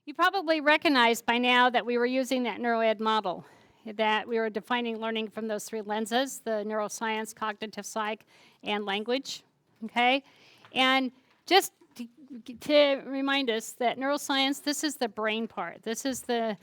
You probably recognize by now that we were using that neuroed model, that we were defining learning from those three lenses, the neuroscience, cognitive psych, and language, okay? And just to remind us that neuroscience, this is the brain part. This is the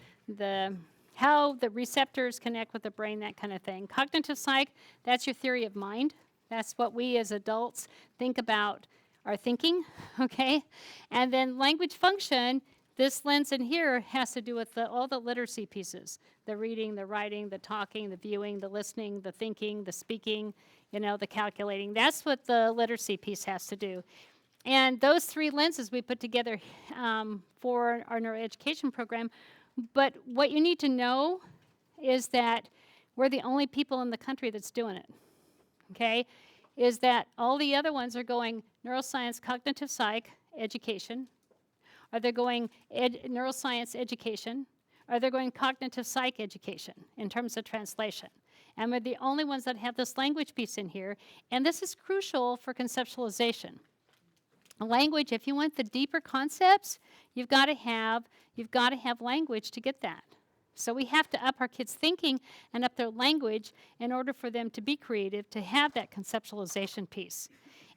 how the receptors connect with the brain, that kind of thing. Cognitive psych, that's your theory of mind. That's what we as adults think about our thinking, okay? And then language function, this lens in here has to do with all the literacy pieces, the reading, the writing, the talking, the viewing, the listening, the thinking, the speaking, the calculating. That's what the literacy piece has to do. And those three lenses we put together for our neuroeducation program. But what you need to know is that we're the only people in the country that's doing it, okay? Is that all the other ones are going neuroscience, cognitive psych, education. Are they going neuroscience education? Are they going cognitive psych education in terms of translation? And we're the only ones that have this language piece in here. And this is crucial for conceptualization. Language, if you want the deeper concepts, you've got to have language to get that. So we have to up our kids' thinking and up their language in order for them to be creative, to have that conceptualization piece.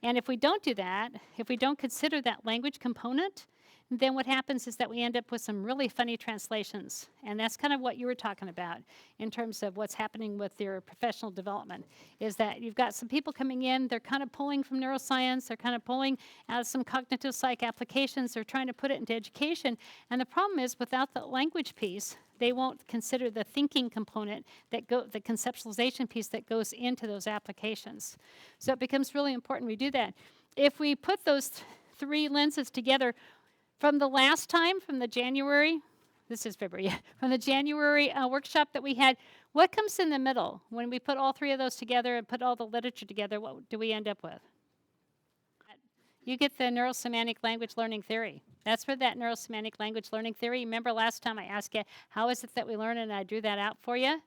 And if we don't do that, if we don't consider that language component, then what happens is that we end up with some really funny translations. And that's kind of what you were talking about in terms of what's happening with your professional development, is that you've got some people coming in, they're kind of pulling from neuroscience, they're kind of pulling out of some cognitive psych applications, they're trying to put it into education. And the problem is, without the language piece, they won't consider the thinking component, the conceptualization piece that goes into those applications. So it becomes really important we do that. If we put those three lenses together, from the last time, from the January, this is February, from the January workshop that we had, what comes in the middle? When we put all three of those together and put all the literature together, what do we end up with? You get the neurosemantic language learning theory. That's where that neurosemantic language learning theory, remember last time I asked you, how is it that we learn, and I drew that out for you?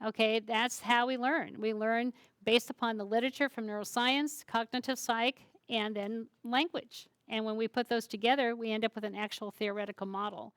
Okay, that's how we learn. We learn based upon the literature from neuroscience, cognitive psych, and then language. And when we put those together, we end up with an actual theoretical model.